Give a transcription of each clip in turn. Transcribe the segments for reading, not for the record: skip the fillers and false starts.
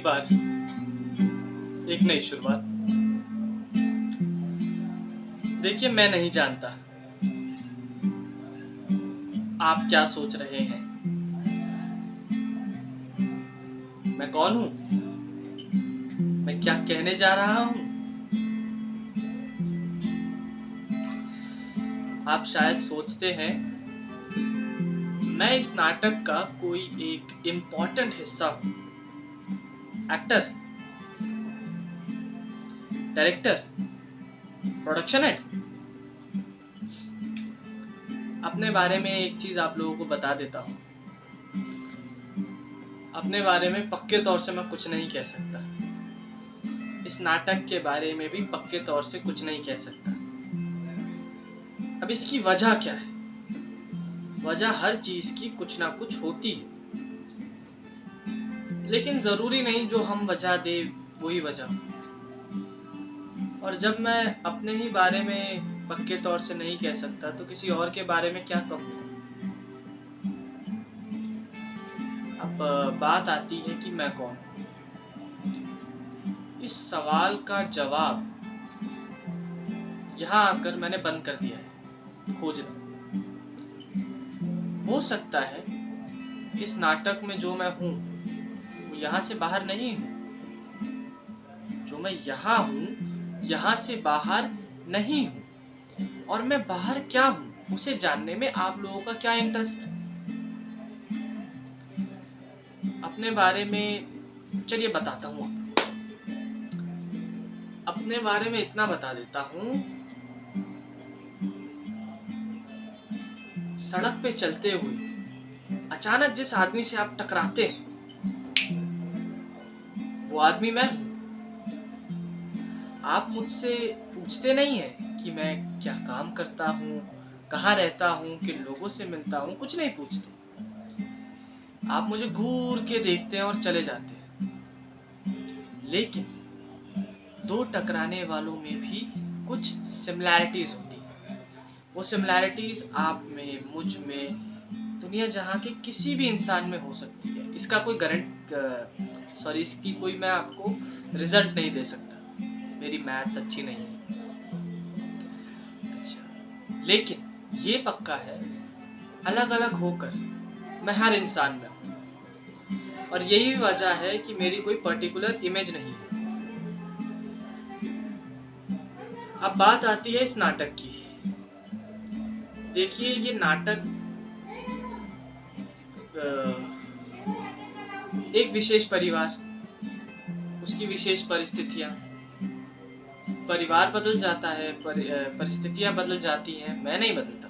बार एक नई शुरुआत। देखिए, मैं नहीं जानता आप क्या सोच रहे हैं। मैं कौन हूं, मैं क्या कहने जा रहा हूं। आप शायद सोचते हैं मैं इस नाटक का कोई एक इम्पोर्टेंट हिस्सा हूं। Actor, director, production head. अपने बारे में एक चीज आप लोगों को बता देता हूं। अपने बारे में पक्के तौर से मैं कुछ नहीं कह सकता। इस नाटक के बारे में भी पक्के तौर से कुछ नहीं कह सकता। अब इसकी वजह क्या है? वजह हर चीज की कुछ ना कुछ होती है, लेकिन जरूरी नहीं जो हम वजह दे वही वजह। और जब मैं अपने ही बारे में पक्के तौर से नहीं कह सकता तो किसी और के बारे में क्या कहूँ। अब बात आती है कि मैं कौन हूँ। इस सवाल का जवाब यहाँ आकर मैंने बंद कर दिया है खोजना। हो सकता है इस नाटक में जो मैं हूँ वो यहाँ से बाहर नहीं हूँ। जो मैं यहाँ हूँ यहाँ से बाहर नहीं हूँ। और मैं बाहर क्या हूँ उसे जानने में आप लोगों का क्या इंटरेस्ट है। अपने बारे में चलिए बताता हूँ। अपने बारे में इतना बता देता हूँ, सड़क पे चलते हुए अचानक जिस आदमी से आप टकराते हैं वो आदमी मैं हूँ। आप मुझसे पूछते नहीं हैं कि मैं क्या काम करता हूँ, कहाँ रहता हूँ, किन लोगों से मिलता हूँ, कुछ नहीं पूछते। आप मुझे घूर के देखते हैं और चले जाते हैं। लेकिन दो टकराने वालों में भी कुछ सिमिलैरिटीज होती है। वो सिमिलैरिटीज आप में, मुझ में, दुनिया जहाँ के किसी भी इंसान में हो सकती है। इसका कोई इसकी कोई मैं आपको रिजल्ट नहीं दे सकता। मेरी मैथ्स अच्छी नहीं है। अच्छा, लेकिन ये पक्का है अलग अलग होकर मैं हर इंसान में हूँ। और यही वजह है कि मेरी कोई पर्टिकुलर इमेज नहीं है। अब बात आती है इस नाटक की। देखिए, ये नाटक एक विशेष परिवार, उसकी विशेष परिस्थितियां। परिवार बदल जाता है, परिस्थितियां बदल जाती हैं, मैं नहीं बदलता,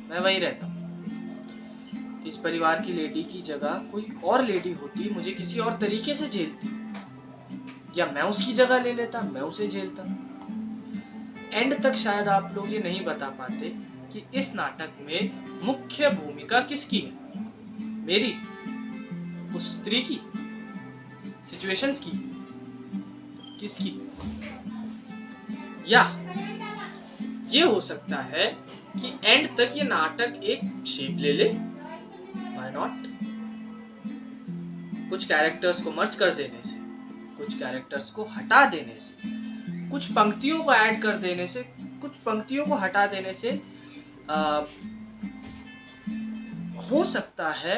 मैं वही रहता हूँ। इस परिवार की लेडी की जगह कोई और लेडी होती, मुझे किसी और तरीके से झेलती, या मैं उसकी जगह ले लेता, मैं उसे झेलता। एंड तक शायद आप लोग ये नहीं बता पाते कि इस नाटक में मुख्य भूमिका किसकी है। मेरी, उस स्त्री की, सिचुएशंस की, किसकी। या ये हो सकता है कि एंड तक ये नाटक एक शेप ले ले। Why not. कुछ कैरेक्टर्स को मर्ज कर देने से, कुछ कैरेक्टर्स को हटा देने से, कुछ पंक्तियों को ऐड कर देने से, कुछ पंक्तियों को हटा देने से हो सकता है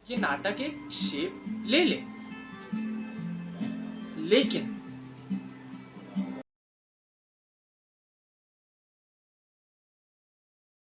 ये नाटक एक शेप ले ले। लेकिन